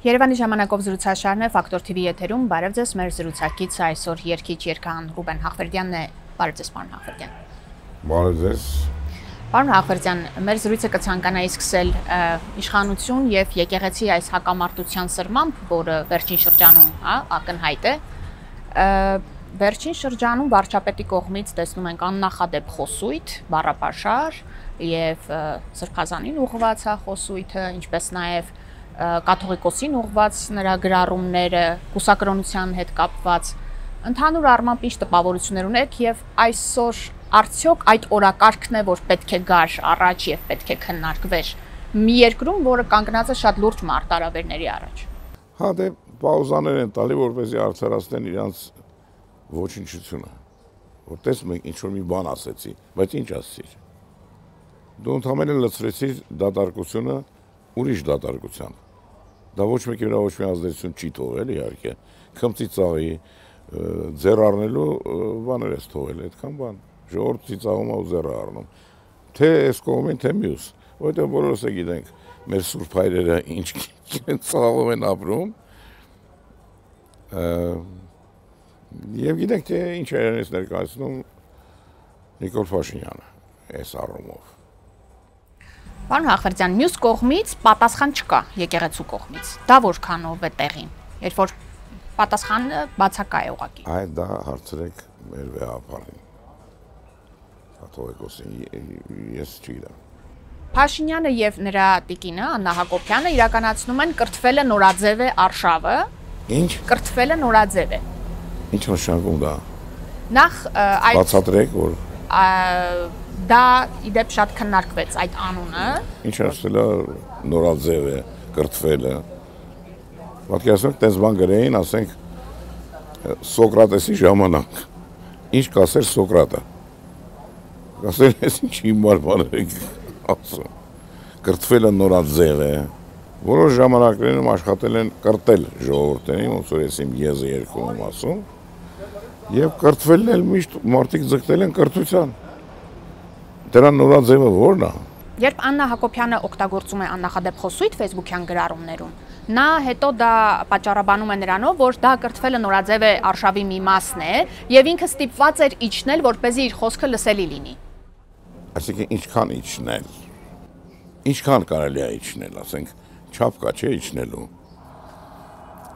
Երևանի ժամանակով զրուցաշարն է Ֆակտոր TV եթերում, բարև ձեզ, մեր զրուցակից այսօր երգիչ երգահան Ռուբեն Հաղվերդյանն է, բարև ձեզ պարոն Հաղվերդյան։ Բարև ձեզ։ Պարոն Հաղվերդյան, մեր զրույցը կցանկանայի սկսել իշխանություն եւ եկեղեցի այս հակամարտության սրմամբ, որը վերջին շրջանում, ակնհայտ է, վերջին շրջանում վարչապետի կողմից տեսնում ենք աննախադեպ խոսույթ, բառապաշար եւ Սրբազանին ուղղված խոսույթը, ինչպես նաեւ կաթողիկոսին ուղղված նրա գրառումները, կուսակրոնության հետ կապված, ընդհանուր առմամբ ինչ տպավորություններ ունեք եւ այսօր արդյոք այդ օրակարգն է, որ պետք է գար առաջ եւ պետք է քննարկվեր մի երկրում, որը կանգնած է շատ լուրջ մարտահրավերների առաջ։ Հա դե պաուզաներ են տալի, որպեսզի արդարացնեն իրանց ոչնչությունը։ Որ տեսնում եք ինչ որ մի բան ասեցի, բայց ինչ ասեցի։ Դու ընդհանրապես լցրեցիր դատարկությունը ուրիշ դատարկությամբ։ Դա ոչ մեկի վրա ոչ մի ազդեցություն չի թողել, իհարկե։ Քմծի ծաղի ձեռ առնելու բաներ ես թողել, այդքան բան։ Ժողովուրդի ծաղում ու ձեռ առնում։ Թե այս կողմին, թե մյուս, որովհետև բոլորս է գիտենք մեր սուրբ հայրերը ինչ ծաղով են ապրում։ Եվ գիտենք, թե ինչ է ներկայացնում Նիկոլ Փաշինյանը այս առումով։ Պարոն Հաղվերդյան, մյուս կողմից պատասխան չկա եկեղեցու կողմից։ Դա որքանով է տեղին, երբ որ պատասխանը բացակա է ուղղակի։ Այդ դա հարցրեք մեր վեհապարին։ Կաթողիկոսին ես չգիտեմ։ Փաշինյանը եւ նրա տիկինը Աննա Հակոբյանը իրականացնում են կրթվելը նորաձև է արշավը։ Ինչ։ Կրթվելը նորաձև է։ Ինչ նշանակում դա։ Նախ այդ բացատրեք, որ դա իդեպ շատ քննարկվեց այդ անունը։ Ինչ ասել է նորաձև է, կրթվելը։ Պատկերացնեք, տես բան գրեին, ասենք Սոկրատեսի ժամանակ։ Ինչ կասեր Սոկրատը։ Կասեր ես ինչ հիմար բաներ եք ասում։ Կրթվելը նորաձև է։ Որոշ ժամանակներում աշխատել են կրտել ժողովուրդներին, ոնց որ ես իմ եզը երգում եմ ասում, եւ կրթվելն էլ միշտ մարդիկ ձգտել են կրթության։ Դրա նորաձևը ո՞րն է։ Երբ Աննա Հակոբյանը օգտագործում է աննախադեպ խոսույթ Facebook-յան գրառումներում, նա հետո դա պատճառաբանում է նրանով, որ դա կրթվելը նորաձև է արշավի մի մասն է եւ ինքը ստիպված էր իջնել, որպեսզի իր խոսքը լսելի լինի։ Այսինքն ինչքան իջնել։ Ինչքան կարելի է իջնել, ասենք, չափ կա չէ իջնելու։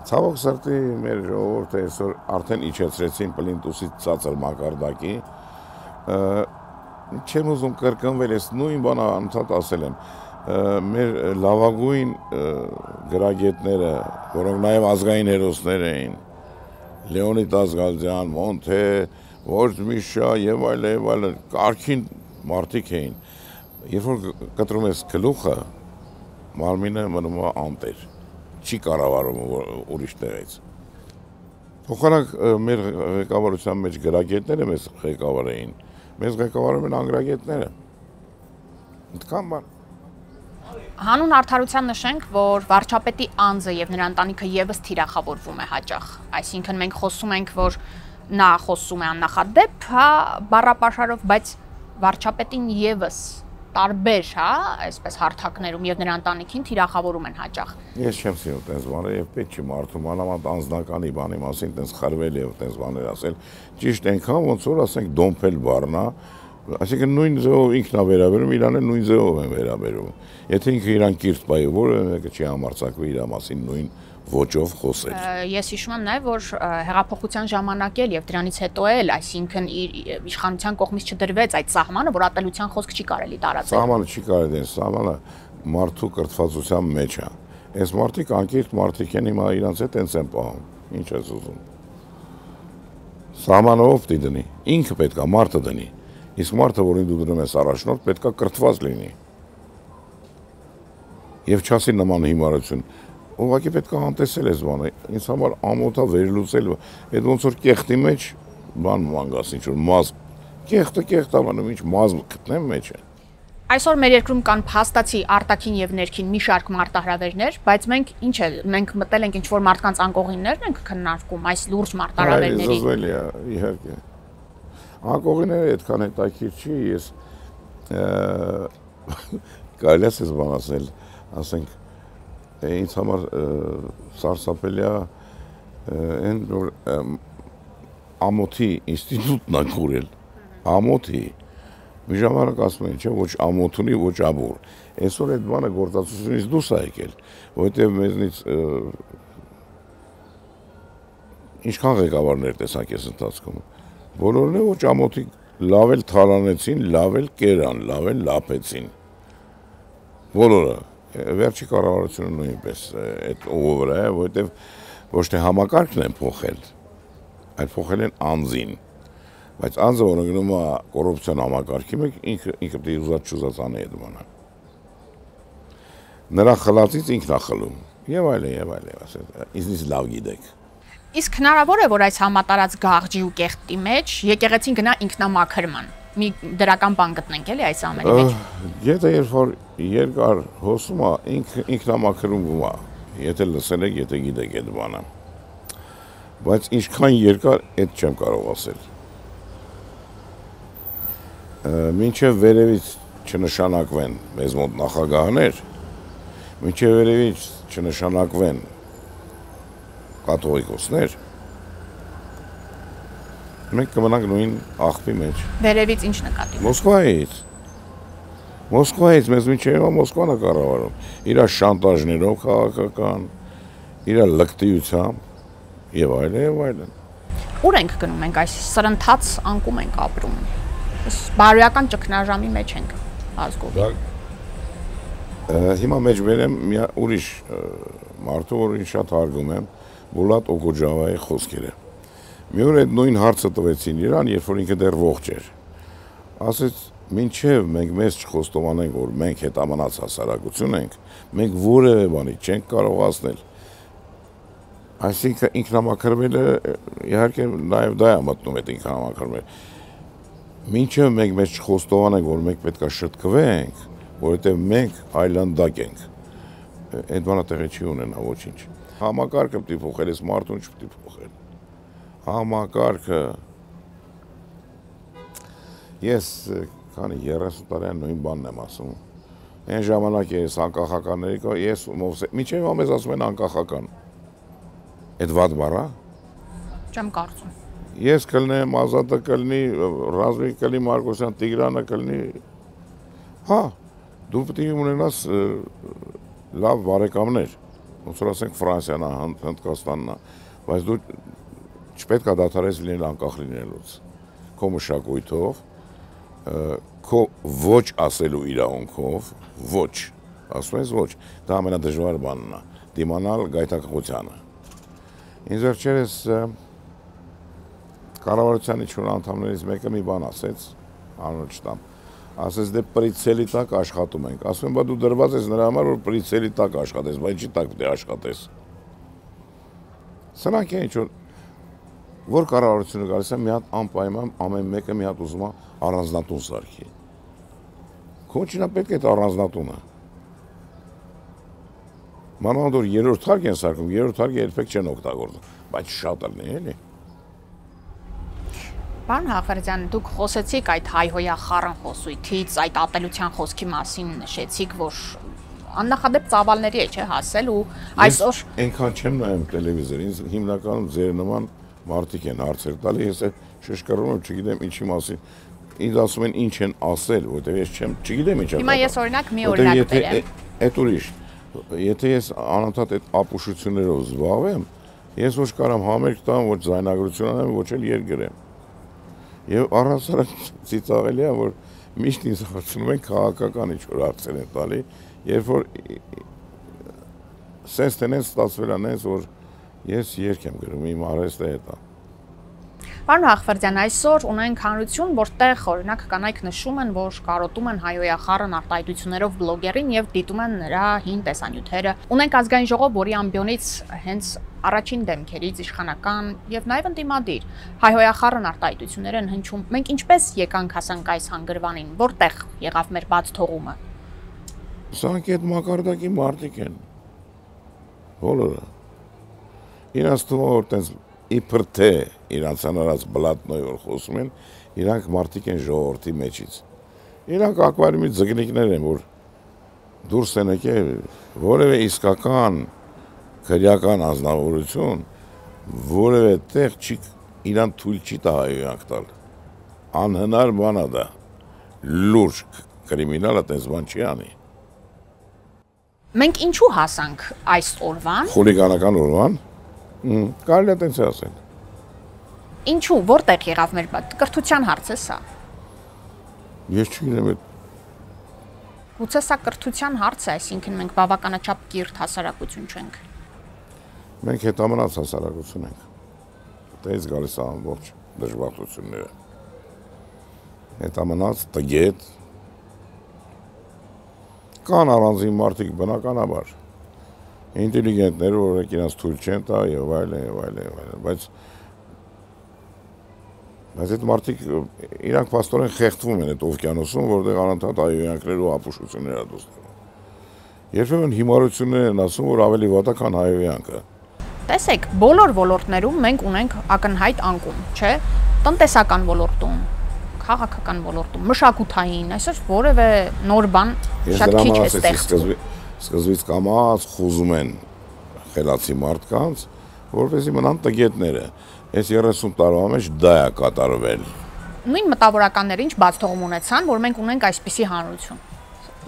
Ցավոք սրտի մեր ժողովուրդը այսօր արդեն իջեցրեցին պլինտուսից ցածր մակարդակի։ Չեմ ուզում կրկնվել, ես նույն բանը անընդհատ ասել եմ, մեր լավագույն գրագետները, որոնք նաև ազգային հերոսներ էին, Լեոնիդ Ազգալյան, Մոնթե, Որջ Միշա եւ այլն, կարգին մարդիկ էին։ Երբ որ կտրում ես գլուխը, մարմինը մնում է անտեր, չի կառավարում ուրիշ տեղից։ Փոխանակ մեր ղեկավարության մեջ գրագետները մեզ ղեկավարեին, մեզ ղեկավարում են անգրագետները։ Այդքան բան։ Հանուն արդարության նշենք, որ վարչապետի անձը եւ նրա ընտանիքը եւս թիրախավորվում է հաճախ։ Այսինքն մենք խոսում ենք, որ նա խոսում է աննախադեպ, բառապաշարով, բայց վարչապետին եւս տարբեր, այսպես հարթակներում եւ նրա ընտանիքին թիրախավորում են հաճախ։ Ես չեմ սիրում տես բաներ եւ պետք չի մարդու մանավանդ անձնականի բանի մասին տես խրվել եւ տես բաներ ասել։ Ճիշտ այնքան ոնց որ ասենք դոմփել բառն է, այսինքն նույն ձևով ինքն է վերաբերում, իրան էլ նույն ձևով են վերաբերում։ Եթե ինքը իրան կիրթ բայ, որը մեկը չի համարձակվի իր մասին նույն ոճով խոսել։ Ես հիշում եմ նաև, որ հեղափոխության ժամանակ էլ եւ դրանից հետո էլ, այսինքն իշխանության կողմից չդրվեց այդ սահմանը, որ ատելության խոսք չի կարելի տարածել։ Սահմանը չի կարելի դեն, սահմանը մարդու կրթվածության մեջ է։ Այս մարդիկ անկիրթ մարդիկ են, հիմա իրանց հետ տենց են պահում։ Ինչ ես ուզում։ Սահմանը ով պիտի դնի։ Ինքը պետք է մարդը դնի։ Իսկ մարդը, որին դու դնում ես առաջնորդ, պետք է կրթված լինի։ Եվ չասի նման հիմարություն։ Ուղղակի պետք է անտեսել այս բանը, ինձ համար ամոթ է վերլուծել, այդ ոնց որ կեղտի մեջ բան մանգաս ինչ որ մազ, կեղտը բանում ինչ մազ գտնեմ մեջ է։ Այսօր մեր երկրում կան փաստացի արտաքին եւ ներքին մի շարք մարտահրավերներ, բայց մենք ինչ է, մենք մտել ենք ինչ որ մարդկանց անկողիններն ենք քննարկում այս լուրջ մարտահրավերների։ Զզվելի է, իհարկե։ Անկողինները այդքան հետաքրքիր չի, ես կարելի է բան ասել, ասենք ինձ համար սարսափելի է այն որ ամոթի ինստիտուտն ա կորել, ամոթի, մի ժամանակ ասում են, չէ, ոչ ամոթ ունի, ոչ աբուր, այսօր այդ բանը գործածությունից դուրս ա եկել, որովհետև մեզնից ինչքան ղեկավարներ տեսանք այս ընթացքում, բոլորն է ոչ ամոթի լավ էլ թալանեցին, լավ էլ կերան, լավ էլ լապեցին, բոլորը, վերջի կառավարությունը նույնպես այդ ուղու վրա է, որովհետև ոչ թե համակարգն են փոխել, այլ փոխել են անձին, բայց անձը, որը գնում է կոռուպցիոն համակարգի մեջ, ինքը պետք է ուզած չուզած անի այդ բանը։ Նրա խլածից ինքն է խլում, եւ այլն, ինձնից լավ գիտեք։ Իսկ հնարավոր է, որ այս համատարած գաղջի ու կեղտի մեջ եկեղեցին գնա ինքնամաքրման։ Մի դրական բան գտնենք էլի այս ամենի մեջ։ Եթե երբ որ երկար հոսում է, ինքնամաքրում է, եթե լսել եք, եթե գիտեք այդ բանը։ Բայց ինչքան երկար, այդ չեմ կարող ասել։ Մինչև վերևից չնշանակվեն մեզ մոտ նախագահներ, մինչև վերևից չնշանակվեն կաթողիկոսներ, մենք կմնանք նույն աղբի մեջ։ Վերևից ինչ նկատի։ Մոսկվայից մեզ մինչև Մոսկվան է կառավարում, իր շանտաժներով քաղաքական, իր լկտիությամբ եւ այլն։ Ուր ենք գնում մենք այս սրընթաց անկում ենք ապրում։ Բարոյական ճգնաժամի մեջ ենք ազգովի։ Հիմա մեջ վերեմ մի ուրիշ մարդու, որին շատ հարգում եմ, Բուլատ Օկոջավայի խոսքերը։ Մի օր այդ նույն հարցը տվեցին իրան, երբ որ ինքը դեռ ողջ էր։ Ասեց, մինչև մենք մեզ չխոստովանենք, որ մենք հետամնաց հասարակություն ենք, մենք որևէ բանի չենք կարող ասնել։ Այսինքն ինքնամաքրվելը իհարկե նաև դա է մտնում այդ ինքնամաքրվել։ Մինչև մենք մեզ չխոստովանենք, որ մենք պետք է շտկվենք, որովհետև մենք այլանդակ ենք։ Այդ բանը տեղի չի ունենա ոչինչ։ Համակարգը պետք է փոխել, այս մարդուն չպետք է փոխել։ Համակարգը ես քանի 30 տարի նույն բանն եմ ասում։ Այն ժամանակ ես անկախականների կա, ես մինչև ամեն ասում են անկախական։ Այդ վատ բառ է։ Չեմ կարծում։ Ես կլնեմ, Ազատը կլնի, Ռազմիկ կլնի, Մարկոսյան, Տիգրանը կլնի։ Հա, դու պետք է ունենաս լավ բարեկամներ, ոնց որ ասենք Ֆրանսիան, Հնդկաստանն է, բայց դու չպետք է դադարես լինել անկախ լինելուց։ Քո մշակույթով, քո ոչ ասելու իրավունքով, ոչ, ասում ես ոչ, դա ամենադժվար բանն է, դիմանալ գայթակղությանը։ Ինձ վերջերս կառավարության իշխող անդամներից մեկը մի բան ասեց, անունը չտամ, ասեց դե պրիցելի տակ աշխատում ենք, ասում եմ, բա դու դրված ես նրա համար, որ պրիցելի տակ աշխատես, բայց ինչի տակ պետք է աշխատես։ Սրանք է ինչ որ կառավարությունը գալիս է մի հատ անպայման ամեն մեկը մի հատ ուզում է առանձնատուն սարքի։ Քոչինա պետք է այդ առանձնատունը։ Մանավանդ որ երրորդ հարկ են սարքում, երրորդ հարկը երբեք չեն օգտագործում, բայց շատ ալնի էլի։ Պարոն Հաղվերդյան, դուք խոսեցիք այդ հայհոյախառն խոսույթից, այդ ատելության խոսքի մասին նշեցիք, որ աննախադեպ ծավալների է չէ հասել ու այսօր այնքան չեմ նայում տելևիզոր, ինձ հիմնականում ձեր նման մարդիկ են հարցեր տալի, ես շշկռում եմ, չգիտեմ ինչի մասին, ինձ ասում են ինչ են ասել, որտեղ ես չգիտեմ ինչ է։ Հիմա ես օրինակ մի օրինակ բերեմ։ Այդ ուրիշ, եթե ես անընդհատ այդ ապուշություններով զբաղվեմ, ես ոչ կարամ համերգ տամ, ոչ ձայնագրություն անեմ, ոչ էլ երգրեմ։ Եվ առհասարակ ծիծաղելի է, որ միշտ ինձ հարցնում են քաղաքական ինչ-որ հարցեր են տալի, երբ որ սենց տենենց ստացվել է նենց, որ ես երգ եմ գրում, իմ արհեստը հետ է։ Պարոն Հաղվերդյան, այսօր ունենք հանրություն, որտեղ օրինակ կանայք նշում են, որ կարոտում են հայհոյախառն արտահայտություններով բլոգերին եւ դիտում են նրա հին տեսանյութերը։ Ունենք ազգային ժողով, որի ամբիոնից հենց առաջին դեմքերից իշխանական եւ նաեւ ընդդիմադիր հայհոյախառն արտահայտություններ են հնչում։ Մենք ինչպես եկանք հասանք այս հանգրվանին, որտեղ եղավ մեր բաց թողումը։ Սրանք այդ մակարդակի մարդիկ են։ Բոլորը։ Իրանց թվում որ տենց իբր թե իրանց անարած բլատնոյով խոսում են, իրանք մարդիկ են ժողովրդի մեջից։ Իրանք ակվարիումից ձգնիկներ են, որ դուրս են եկել որևէ իսկական քրեական ազնվորություն, որևէ տեղ չի իրան թույլ չի տա հայոյանք տալ։ Անհնար բան է դա։ Լուրջ կրիմինալը տես բան չի անի։ Մենք ինչու հասանք այս օրվան։ Խուլիգանական օրվան։ Կարելի է տենց ասել։ Ինչու, որտեղ եղավ մեր կրթության հարց է սա։ Ես չգիտեմ, Գուցե սա կրթության հարց է, այսինքն մենք բավականաչափ կիրթ հասարակություն չենք։ Մենք հետամնաց հասարակություն ենք։ Դից գալիս է ամբողջ դժբախտությունները։ Հետամնաց տգետ կան առանձին մարդիկ բնականաբար ինտելիգենտներ, որոնք իրենց թույլ չեն տա եւ այլն, բայց այդ մարդիկ իրանք փաստորեն խեղդվում են այդ օվկիանոսում, որտեղ անընդհատ հայոյանքներ ու ապուշություններ է դուսնում։ Երբեմն հիմարություններ են ասում, որ ավելի վատ է, քան հայոյանքը։ Տեսեք, բոլոր ոլորտներում մենք ունենք ակնհայտ անկում, չէ՞։ Տնտեսական ոլորտում, քաղաքական ոլորտում, մշակութային, այսօր որևէ նոր բան շատ քիչ է ստեղծվում։ Սկզբից կամաց խուզում են խելացի մարդկանց, որովհետեւ մնան տգետները։ Այս 30 տարվա մեջ դա է կատարվել։ Նույն մտավորականները ինչ բաց թողում ունեցան, որ մենք ունենք այսպիսի հանրություն։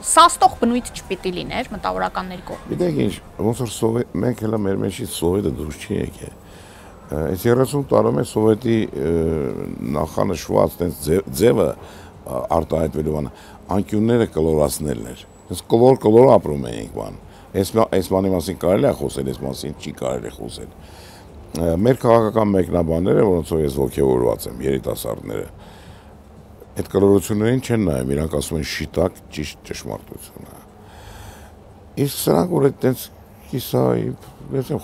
Սաստող բնույթ չպիտի լիներ մտավորականների կողմից։ Գիտեք ինչ, ոնց որ մենք հենց մեր մեջից սովետը դուրս չի եկել։ Այս 30 տարվա մեջ սովետի նախանշված տենց ձևը արտահայտվելու բանը անկյունները կլորացնելն էր։ Այս կլոր ապրում էինք բան։ Այս բանի մասին կարելի է խոսել, այս մասին չի կարելի խոսել։ Մեր քաղաքական մեկնաբանները, որոնցով ես ոգևորված եմ, երիտասարդները, այդ կլորություններին չեն նայում, իրանք ասում են շիտակ ճիշտ ճշմարտությունը։ Իսկ սրանք որ այդտենց կիսա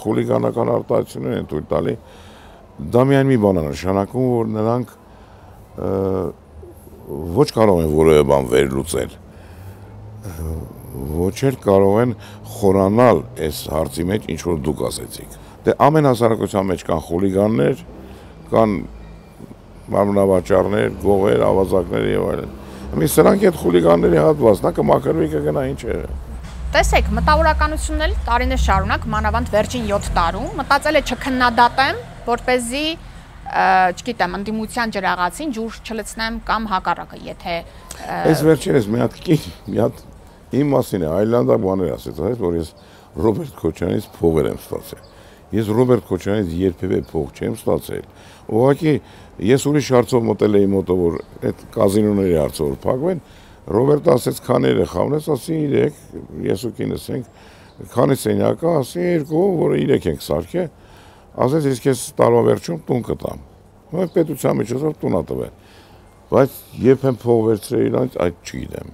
խուլիգանական արտահայտություններ են թույլ տալի, դա միայն մի բան է նշանակում, որ նրանք ոչ կարող են որևէ բան վերլուծել, ոչ էլ կարող են խորանալ այս հարցի մեջ, ինչ որ դուք ասեցիք։ Դե ամեն հասարակության մեջ կան խուլիգաններ, կան մարմնավաճառներ, գողեր, ավազակներ եւ այլն։ Մի սրանք այդ խուլիգանների հատվածն է, կմաքրվի կգնա ինչ է։ Տեսեք, մտավորականությունն էլ տարիներ շարունակ, մանավանդ վերջին 7 տարում, մտածել է չքննադատեմ, որպեսզի, չգիտեմ, ընդդիմության ջրաղացին ջուր չլցնեմ կամ հակառակը, եթե Այս վերջերս մի հատ իմ մասին է, այլանդակ բաներ ասեց, որ ես Ռոբերտ Քոչարյանից փողեր եմ ստացել։ Ես Ռոբերտ Քոչարյանից երբևէ փող չեմ ստացել։ Ուղղակի ես ուրիշ հարցով մտել էի մոտը, որ այդ կազինոների հարցով փակվեն, Ռոբերտը ասեց քանի երեխան ես, ասի 3, ես ու կինս ենք, քանի սենյակ է, ասի 2, որը 3 ենք սարքել, ասեց ես քեզ տարվա վերջում տուն կտամ։ Ու պետության միջոցով տուն ա տվել։ Բայց երբ եմ փող վերցրել իրանց, այդ չգիտեմ։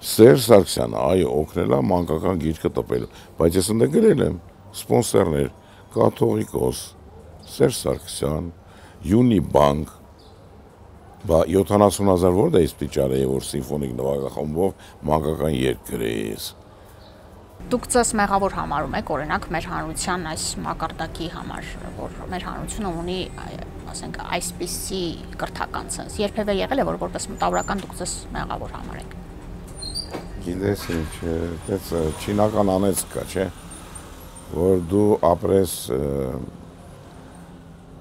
Սերժ Սարգսյանը այո օգնել է մանկական գիրքը տպելու, բայց ես ընդ գրել եմ սպոնսորներ, կաթողիկոս, Սերժ Սարգսյան, Յունիբանկ, 70,000 որ դա իսպիճար է, որ սիմֆոնիկ նվագախմբով մանկական երգ գրեիս։ Դուք ձեզ մեղավոր համարում եք, օրինակ, մեր հանրության այս մակարդակի համար, որ մեր հանրությունը ունի, ասենք, այսպիսի կրթական ցանց։ Երբևէ եղել է, որ որպես մտավորական դուք ձեզ մեղավոր համարեք։ Գիտես ինչ, դες չինական անեց կա, չէ, որ դու ապրես,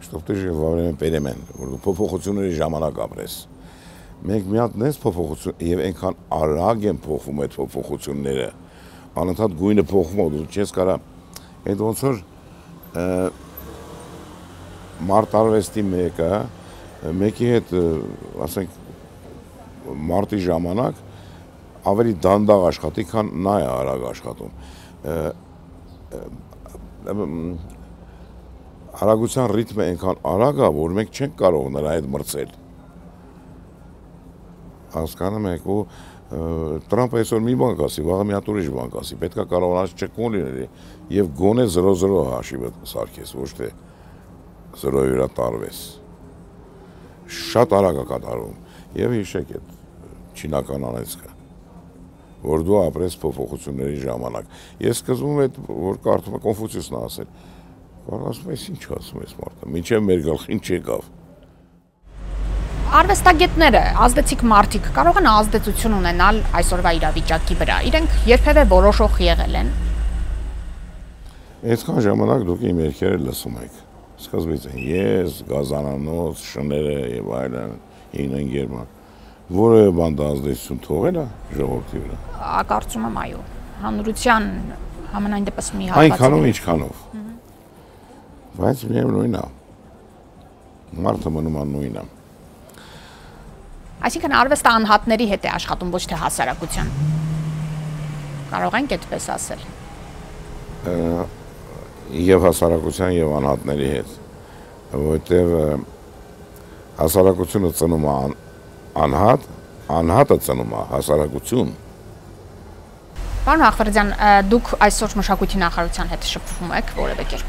чтоб ты жил во время перемен, որ դու փոփոխությունների ժամանակ ապրես։ Մենք մի հատ նես փոփոխություն եւ այնքան արագ են փոխվում այդ փոփոխությունները, անընդհատ գույնը փոխվում է, դու չես կարա, այդ ոնց որ մարտարվեստի մեկի հետ, ասենք, մարտի ժամանակ ավելի դանդաղ աշխատի, քան նա է արագ աշխատում։ Արագության ռիթմը այնքան արագ է, որ մենք չենք կարող նրա հետ մրցել։ Հասկանում եք, ու Տրամպը այսօր մի բան կասի, վաղը մի հատ ուրիշ բան կասի, պետք է կարողանաս չկուն լինի եւ գոնե 0-0 հաշիվը սարքես, ոչ թե 0-ի վրա տարվես։ Շատ արագ է կատարվում եւ հիշեք այդ չինական անեցքը, որ դու ապրես փոփոխությունների ժամանակ։ Ես սկզբում այդ որ կարդում եմ Կոնֆուցիուսն ասել, որ ասում ես ինչ ասում ես մարդը, մինչեւ մեր գլխին չեկավ։ Արվեստագետները, ազդեցիկ մարդիկ կարող են ազդեցություն ունենալ այսօրվա իրավիճակի վրա։ Իրենք երբևէ որոշող եղել են։ Այսքան ժամանակ դուք իմ երգերը լսում եք։ Սկզբից ես, Գազանանոց, շները եւ այլն, ինգերման։ Որևէ բան ազդեցություն թողել է ժողովրդի վրա։ Կարծում եմ այո։ Հանրության համենայն դեպս մի հատված։ Այնքանով ինչքանով։ Բայց միևնույնն է։ Մարդը մնում է նույնն է։ Այսինքն արվեստը անհատների հետ է աշխատում, ոչ թե հասարակության։ Կարող ենք այդպես ասել։ Եվ հասարակության եւ անհատների հետ, որովհետեւ հասարակությունը ծնում է անհատ, անհատը ծնում է հասարակություն։ Պարոն Ախվերդյան, դուք այսօր մշակույթի նախարարության հետ շփվում եք որևէ կերպ։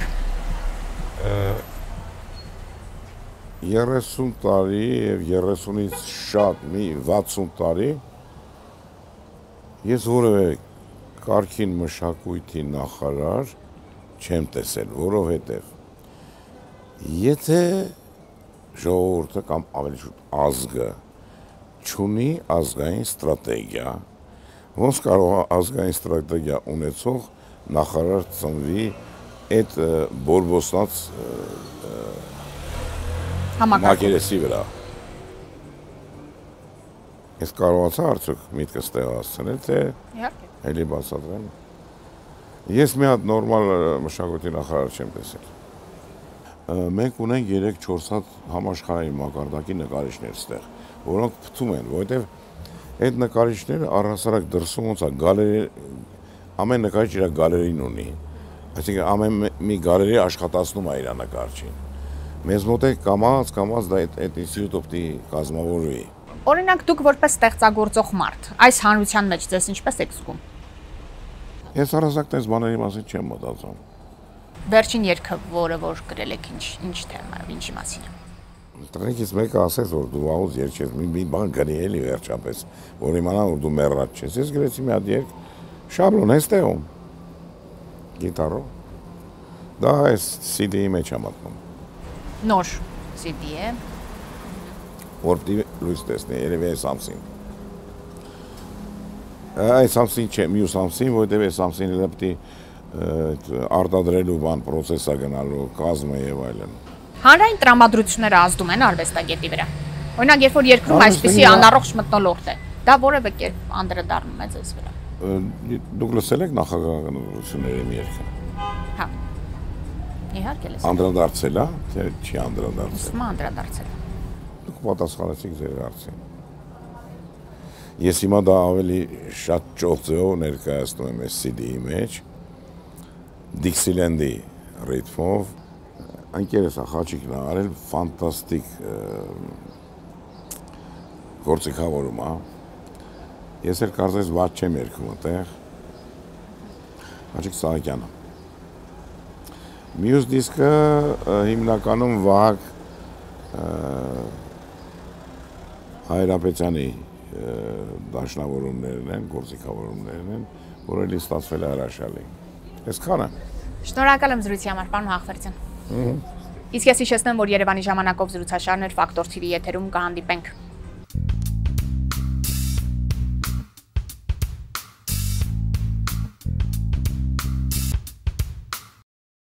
30 տարի եւ 30-ից շատ մի 60 տարի ես որևէ կարգին մշակույթի նախարար չեմ տեսել, որովհետեւ եթե ժողովուրդը կամ ավելի շուտ ազգը չունի ազգային ստրատեգիա, ոնց կարող է ազգային ստրատեգիա ունեցող նախարար ծնվի այդ բորբոսնած մակերեսի վրա։ Ես կարողացա արդյոք միտքս տեղացնել, թե էլի բացատրեմ։ Ես մի հատ նորմալ մշակույթի նախարար չեմ տեսել։ Մենք ունենք 3-4 հատ համաշխարհային մակարդակի նկարիչներ ստեղ, որոնք փթում են, որովհետև այդ նկարիչները առհասարակ դրսում ոնց է գալերի, ամեն նկարիչ իր գալերին ունի, այսինքն ամեն մի գալերի աշխատացնում է իր նկարչին։ Մեզ մոտ է կամաց դա այդ ինստիտուտը պիտի կազմավորվի։ Օրինակ դուք որպես ստեղծագործող մարդ, այս հանրության մեջ ձեզ ինչպես եք զգում։ Ես առհասարակ այս բաների մասին չեմ մտածում։ Վերջին երգը, որը որ գրել եք, ինչ թեմա, ինչի մասին է։ Տնեկից մեկը ասեց, որ դու վաղուց երգ ես, մի բան գրի էլի վերջապես, որ իմանա, որ դու մեռած չես։ Ես գրեցի մի հատ երգ, շաբլոն էստեղում, գիտարով։ Դա այս CD-ի մեջ է մտնում։ Նոր CD է։ Որ պիտի լույս տեսնի, երևի այս ամսին։ Այս ամսին չէ, մյուս ամսին, որովհետև այս ամսին էլ պիտի արտադրելու բան, պրոցեսա գնալու, կազմը եւ այլն։ Հանրային տրամադրությունները ազդում են արվեստագետի վրա։ Օրինակ, երբ որ երկրում այսպիսի անառողջ մթնոլորտ է, դա որևէ կերպ անդրադառնում է ձեզ վրա։ Դուք լսել եք նախագահականությունների մի երգը։ Հա։ Իհարկե լսել։ Անդրադարձել է, թե չի անդրադարձել։ Ուսում անդրադարձել։ Դուք պատասխանեցիք ձեր հարցին։ Ես հիմա դա ավելի շատ ճոխ ձևով ներկայացնում եմ այս CD-ի մեջ, Dixieland-ի ռիթմով, ընկերս Խաչիկն է արել ֆանտաստիկ գործիքավորում է։ Ես էլ կարծես վատ չեմ երգում այդտեղ։ Խաչիկ Սահակյանը։ Մյուս դիսկը հիմնականում Վահագ Հայրապետյանի դաշնավորումներն են, գործիքավորումներն են, որ էլի ստացվել է հրաշալի։ Այսքանը։ Շնորհակալ եմ զրույցի համար, պարոն Ախվերդյան։ Իսկ ես հիշեցնեմ, որ Երևանի ժամանակով զրուցաշարներ Ֆակտոր TV եթերում կհանդիպենք։